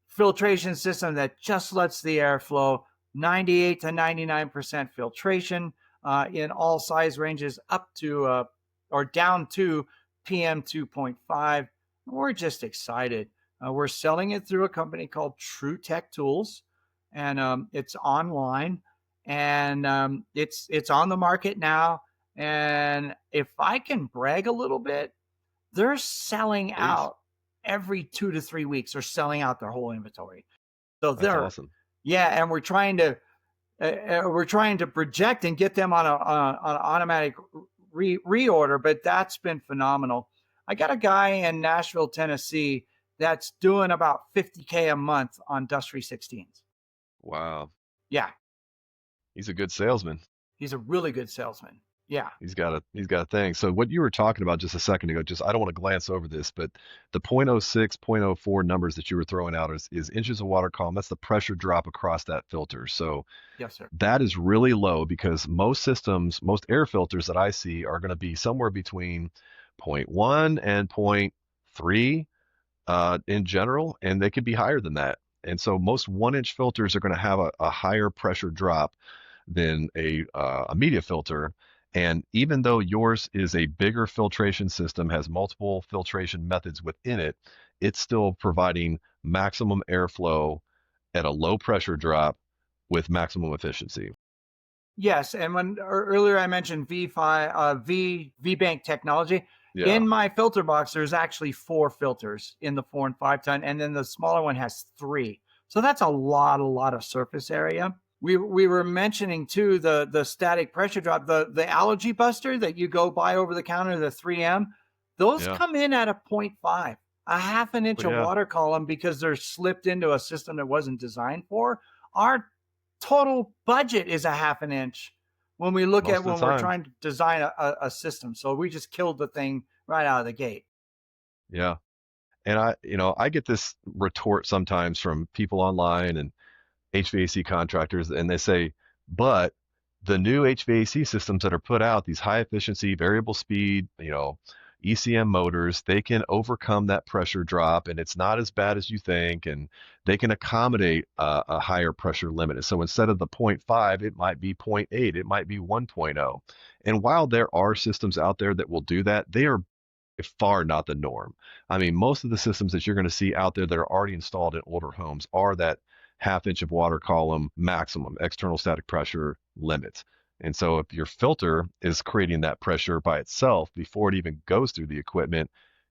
filtration system that just lets the air flow. 98 to 99% filtration in all size ranges, up to or down to PM 2.5. We're just excited. We're selling it through a company called True Tech Tools, and it's online, and it's on the market now. And if I can brag a little bit, they're selling out every 2 to 3 weeks. They're selling out their whole inventory. So That's awesome. Yeah, and we're trying to project and get them on an automatic reorder, but that's been phenomenal. I got a guy in Nashville, Tennessee, that's doing about $50K a month on dust-free 16s. Wow. Yeah. He's a good salesman. He's a really good salesman. Yeah. He's got a thing. So what you were talking about just a second ago, I don't want to glance over this, but the 0.06, 0.04 numbers that you were throwing out is inches of water column. That's the pressure drop across that filter. So yes, sir. That is really low, because most air filters that I see are going to be somewhere between 0.1 and 0.3 in general, and they could be higher than that. And so most 1-inch filters are going to have a higher pressure drop than a media filter. And even though yours is a bigger filtration system, has multiple filtration methods within it, it's still providing maximum airflow at a low pressure drop with maximum efficiency. Yes, and when earlier I mentioned V bank technology, in my filter box, there's actually 4 filters in the 4 and 5 ton, and then the smaller one has 3. So that's a lot of surface area. We were mentioning too the static pressure drop, the allergy buster that you go buy over the counter, the 3M. Those come in at a 0.5, a half an inch of water column, because they're slipped into a system that wasn't designed for. Our total budget is a half an inch when we look at when we're trying to design a system. So we just killed the thing right out of the gate. Yeah. And I get this retort sometimes from people online and HVAC contractors, and they say, but the new HVAC systems that are put out, these high efficiency, variable speed, ECM motors, they can overcome that pressure drop, and it's not as bad as you think, and they can accommodate a higher pressure limit. So instead of the 0.5, it might be 0.8, it might be 1.0. And while there are systems out there that will do that, they are far not the norm. I mean, most of the systems that you're going to see out there that are already installed in older homes are that half inch of water column maximum external static pressure limit. And so if your filter is creating that pressure by itself before it even goes through the equipment,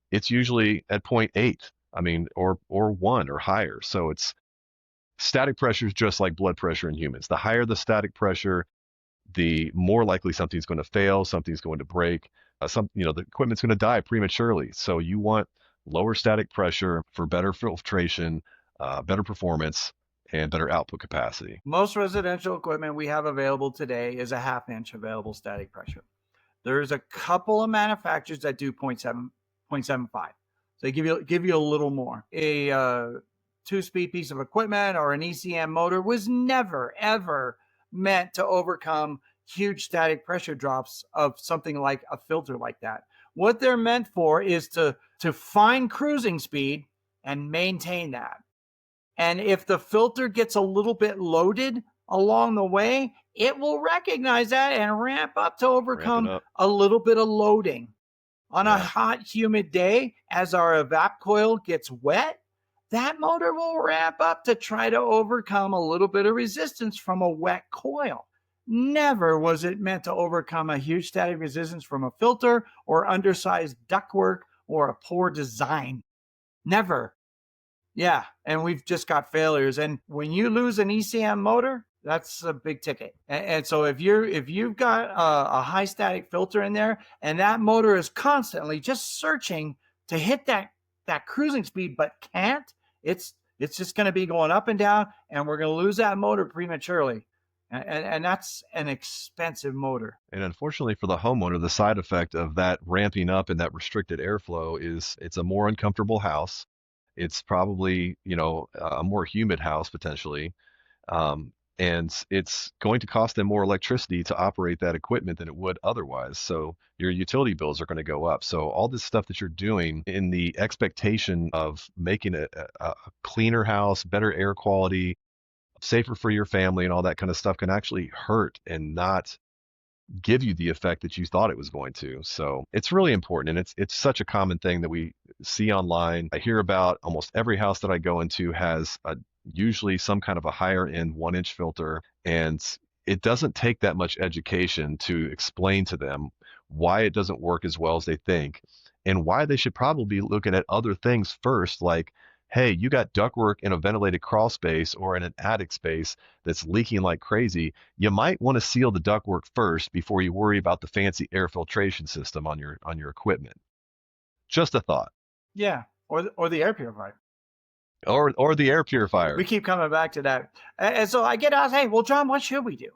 it's usually at 0.8. I mean, or 1 or higher. So it's static pressure is just like blood pressure in humans. The higher the static pressure, the more likely something's going to fail, something's going to break, the equipment's going to die prematurely. So you want lower static pressure for better filtration, better performance, and better output capacity. Most residential equipment we have available today is a half inch available static pressure. There's a couple of manufacturers that do 0.7, 0.75. So they give you a little more. A two-speed piece of equipment or an ECM motor was never, ever meant to overcome huge static pressure drops of something like a filter like that. What they're meant for is to find cruising speed and maintain that. And if the filter gets a little bit loaded along the way, it will recognize that and ramp up to Ramp it overcome up. a little bit of loading. On a Yeah. hot, humid day, as our evap coil gets wet, that motor will ramp up to try to overcome a little bit of resistance from a wet coil. Never was it meant to overcome a huge static resistance from a filter or undersized ductwork or a poor design. Never. Yeah, and we've just got failures. And when you lose an ECM motor, that's a big ticket. And so if you've got a high static filter in there, and that motor is constantly just searching to hit that cruising speed, but can't, it's just going to be going up and down, and we're going to lose that motor prematurely. And that's an expensive motor. And unfortunately for the homeowner, the side effect of that ramping up and that restricted airflow is it's a more uncomfortable house. It's probably, a more humid house potentially. And it's going to cost them more electricity to operate that equipment than it would otherwise. So your utility bills are going to go up. So all this stuff that you're doing in the expectation of making a cleaner house, better air quality, safer for your family and all that kind of stuff can actually hurt and not give you the effect that you thought it was going to. So it's really important, and it's such a common thing that we see online. I hear about almost every house that I go into has usually some kind of a higher end 1-inch filter, and it doesn't take that much education to explain to them why it doesn't work as well as they think and why they should probably be looking at other things first, like, hey, you got ductwork in a ventilated crawl space or in an attic space that's leaking like crazy. You might want to seal the ductwork first before you worry about the fancy air filtration system on your equipment. Just a thought. Yeah, or the air purifier. Or the air We purifier. keep coming back to that. And so I get asked, hey, well, John, what should we do?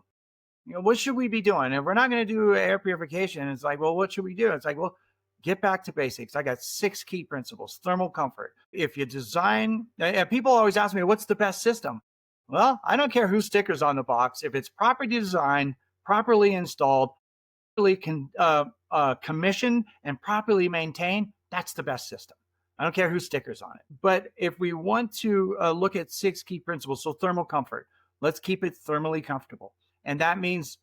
What should we be doing? If we're not going to do air purification, it's like, well, what should we do? It's like, well, get back to basics. I got 6 key principles. Thermal comfort. If you design, and people always ask me, what's the best system? Well, I don't care whose sticker's on the box. If it's properly designed, properly installed, properly commissioned, and properly maintained, that's the best system. I don't care who stickers on it. But if we want to look at 6 key principles, so thermal comfort, let's keep it thermally comfortable, and that means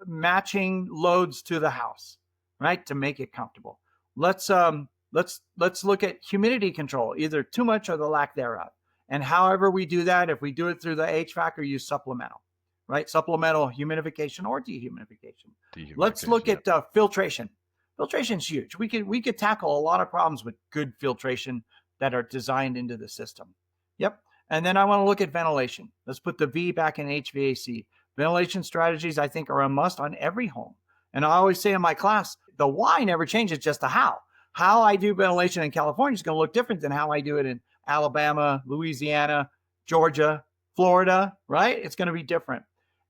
matching loads to the house, right, to make it comfortable. Let's look at humidity control, either too much or the lack thereof, and however we do that, if we do it through the HVAC or use supplemental, right, supplemental humidification or dehumidification. Let's look Yeah. at filtration. Filtration's huge. We could tackle a lot of problems with good filtration that are designed into the system. Yep. And then I want to look at ventilation. Let's put the V back in HVAC. Ventilation strategies, I think, are a must on every home. And I always say in my class, the why never changes, just the how. How I do ventilation in California is going to look different than how I do it in Alabama, Louisiana, Georgia, Florida, right? It's going to be different.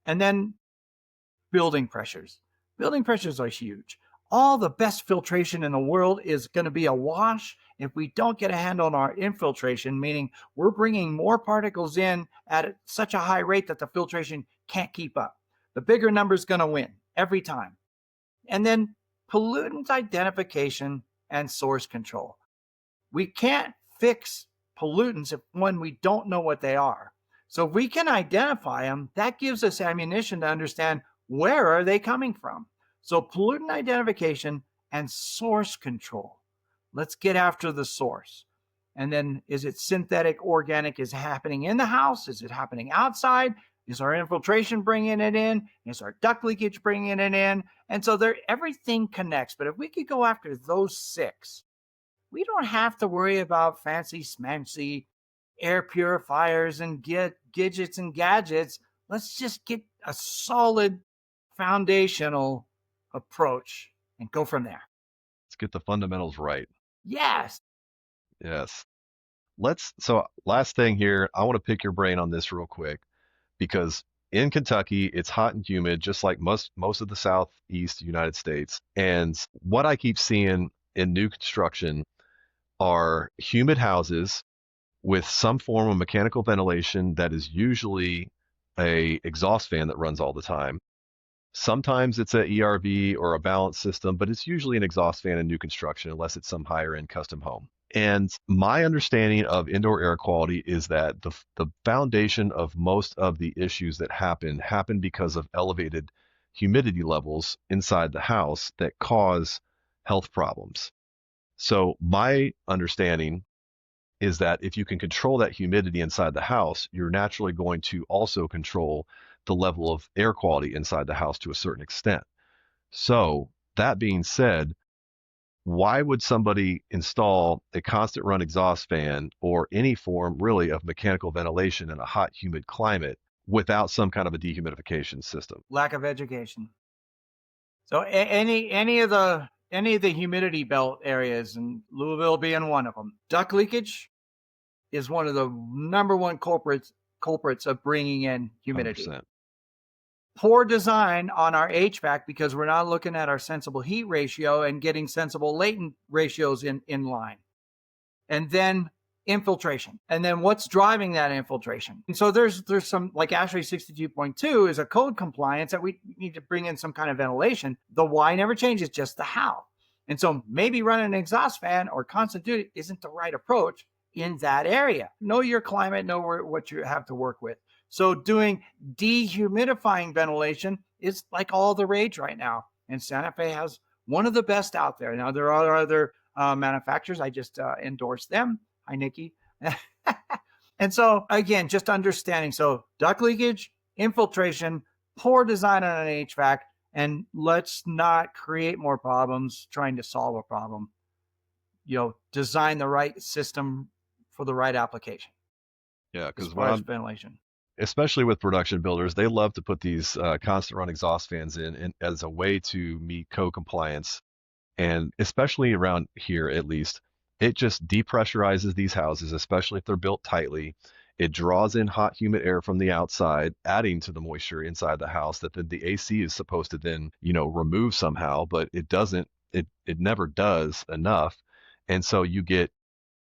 And then building pressures. Building pressures are huge. All the best filtration in the world is going to be a wash if we don't get a handle on our infiltration, meaning we're bringing more particles in at such a high rate that the filtration can't keep up. The bigger number is going to win every time. And then pollutant identification and source control. We can't fix pollutants when we don't know what they are. So if we can identify them, that gives us ammunition to understand where are they coming from. So pollutant identification and source control. Let's get after the source. And then, is it synthetic, organic? Is it happening in the house? Is it happening outside? Is our infiltration bringing it in? Is our duct leakage bringing it in? And so everything connects. But if we could go after those 6, we don't have to worry about fancy smancy air purifiers and get gadgets and gadgets. Let's just get a solid foundational approach and go from there. Let's get the fundamentals right. Yes. Yes. So last thing here, I want to pick your brain on this real quick because in Kentucky, it's hot and humid, just like most of the southeast United States. And what I keep seeing in new construction are humid houses with some form of mechanical ventilation that is usually a exhaust fan that runs all the time. Sometimes it's a ERV or a balance system, but it's usually an exhaust fan in new construction unless it's some higher end custom home. And my understanding of indoor air quality is that the foundation of most of the issues that happen because of elevated humidity levels inside the house that cause health problems. So my understanding is that if you can control that humidity inside the house, you're naturally going to also control the level of air quality inside the house to a certain extent. So, that being said, why would somebody install a constant run exhaust fan or any form really of mechanical ventilation in a hot, humid climate without some kind of a dehumidification system? Lack of education. So any of the humidity belt areas, and Louisville being one of them, duct leakage is one of the number one culprits of bringing in humidity. 100%. Poor design on our HVAC because we're not looking at our sensible heat ratio and getting sensible latent ratios in line. And then infiltration. And then what's driving that infiltration? And so there's some, like ASHRAE 62.2 is a code compliance that we need to bring in some kind of ventilation. The why never changes, just the how. And so maybe running an exhaust fan or constant duty isn't the right approach in that area. Know your climate, know what you have to work with. So doing dehumidifying ventilation is like all the rage right now. And Santa Fe has one of the best out there. Now, there are other manufacturers. I just endorsed them. Hi, Nikki. And so, again, just understanding. So duct leakage, infiltration, poor design on an HVAC, and let's not create more problems trying to solve a problem. Design the right system for the right application. Yeah, As because far as ventilation. especially with production builders, they love to put these constant run exhaust fans in as a way to meet code compliance. And especially around here, at least, it just depressurizes these houses, especially if they're built tightly. It draws in hot, humid air from the outside, adding to the moisture inside the house that the AC is supposed to then, remove somehow, but it doesn't. It never does enough. And so you get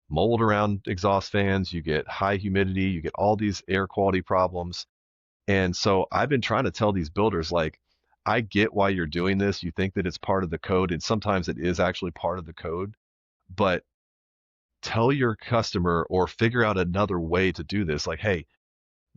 mold around exhaust fans, you get high humidity, you get all these air quality problems. And so I've been trying to tell these builders, like, I get why you're doing this. You think that it's part of the code, and sometimes it is actually part of the code, but tell your customer or figure out another way to do this. Like, hey,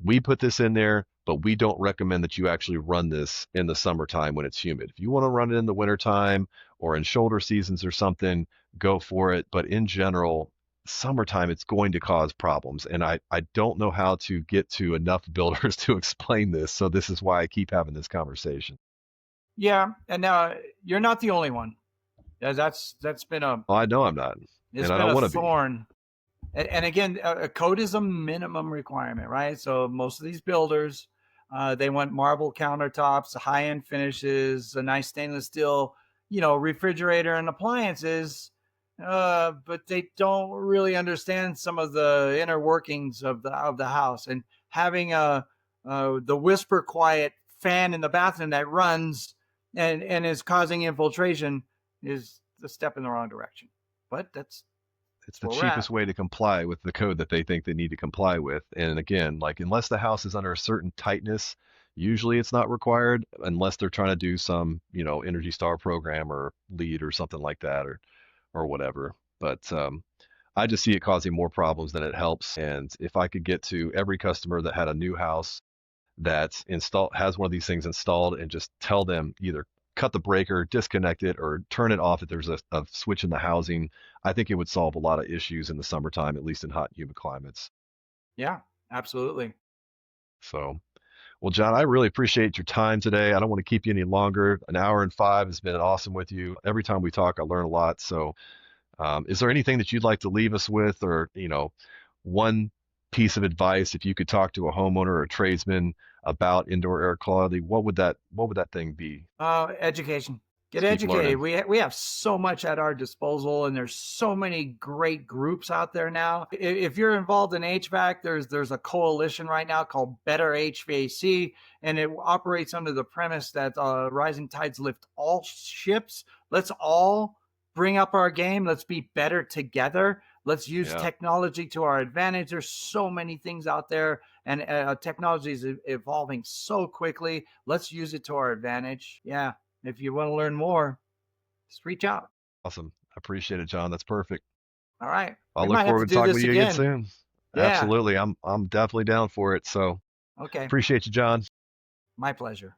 we put this in there, but we don't recommend that you actually run this in the summertime when it's humid. If you want to run it in the wintertime or in shoulder seasons or something, go for it. But in general, summertime, it's going to cause problems. And I don't know how to get to enough builders to explain this. So this is why I keep having this conversation. Yeah, and now you're not the only one. That's been a Well, I know I'm not, it's and I been don't a want to be. thorn. And again, a code is a minimum requirement, right? So most of these builders, they want marble countertops, high end finishes, a nice stainless steel, refrigerator and appliances, but they don't really understand some of the inner workings of the house. And having the whisper quiet fan in the bathroom that runs and is causing infiltration is a step in the wrong direction. But that's It's the where we're at. cheapest way to comply with the code that they think they need to comply with. And again, like unless the house is under a certain tightness, usually it's not required unless they're trying to do some, Energy Star program or LEED or something like that or whatever. But I just see it causing more problems than it helps. And if I could get to every customer that had a new house that has one of these things installed and just tell them either cut the breaker, disconnect it, or turn it off if there's a switch in the housing, I think it would solve a lot of issues in the summertime, at least in hot, humid climates. Yeah, absolutely. So, well, John, I really appreciate your time today. I don't want to keep you any longer. An hour and five has been awesome with you. Every time we talk, I learn a lot. So, is there anything that you'd like to leave us with, or one piece of advice if you could talk to a homeowner or a tradesman about indoor air quality, what would that thing be? Education. Get Just keep educated. learning. We have so much at our disposal, and there's so many great groups out there now. If you're involved in HVAC, there's a coalition right now called Better HVAC, and it operates under the premise that rising tides lift all ships. Let's all bring up our game. Let's be better together. Let's use Yeah, technology to our advantage. There's so many things out there, and technology is evolving so quickly. Let's use it to our advantage. Yeah. If you want to learn more, just reach out. awesome. I appreciate it, John. That's perfect. All right. I'll We look might have to forward to do talking this with you again again. soon. Yeah. Absolutely. I'm definitely down for it. So Okay. appreciate you, John. My pleasure.